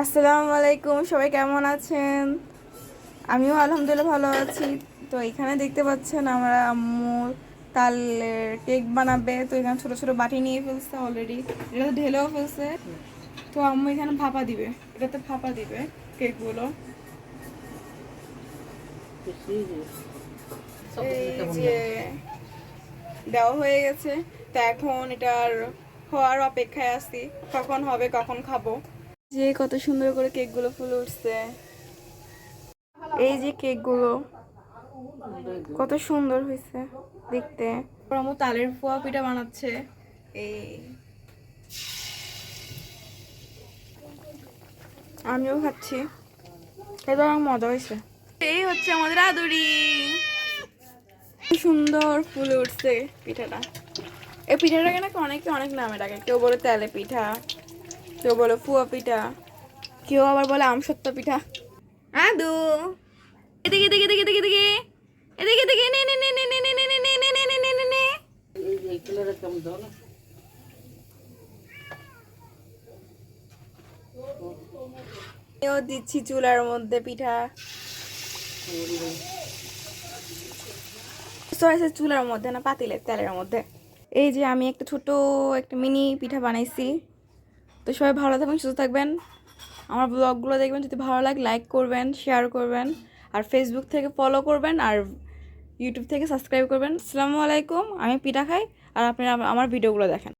আসসালামু আলাইকুম, সবাই কেমন আছেন? আমিও আলহামদুলিল্লাহ ভালো আছি। তো এখানে দেখতে পাচ্ছেন আমরা আম্মু তালের কেক বানাবে। তো এখানে ছোট ছোট বাটি নিয়ে ফেলছে অলরেডি, এটা তো ঢেলেও ফেলছে। তো আম্মু এখানে ভাপা দিবে, এটাতে ভাপা দিবে কেকগুলো। এই যে দেওয়া হয়ে গেছে। তো এখন এটার হওয়ার অপেক্ষায় আছি, কখন হবে কখন খাবো। যে কত সুন্দর করে কেকগুলো ফুলে উঠছে। এই যে কেকগুলো কত সুন্দর হয়েছে দেখতে। আম্মু তালের পোয়া পিঠা বানাচ্ছে। এই আমিও খাচ্ছি, এটা আমার মজা হয়েছে। এই হচ্ছে আমাদের আদুরি, সুন্দর ফুলে উঠছে পিঠাটা। এই পিঠাটাকে নাকি অনেকে অনেক নামে ডাকে, কেউ বলে তেলে পিঠা, কেউ বলে ফুয়া পিঠা, কেউ আবার বলে আমসত্ত্ব পিঠা। আদু এদিকে এদিকে এদিকে এদিকে এদিকে এদিকে এদিকে নে নে নে নে নে নে নে নে নে নে নে নে নে নে। আমিও দিচ্ছি চুলার মধ্যে পিঠা, চুলার মধ্যে না, পাতিলের তেলের মধ্যে। এই যে আমি একটা ছোট একটা মিনি পিঠা বানাইছি। তো সবাই ভালো থাকবেন, সুস্থ থাকবেন, আমার ব্লগগুলো দেখবেন। যদি ভালো লাগে লাইক করবেন, শেয়ার করবেন, আর ফেসবুক থেকে ফলো করবেন, আর ইউটিউব থেকে সাবস্ক্রাইব করবেন। আসসালামু আলাইকুম। আমি পিঠা খাই আর আপনারা আমার ভিডিওগুলো দেখেন।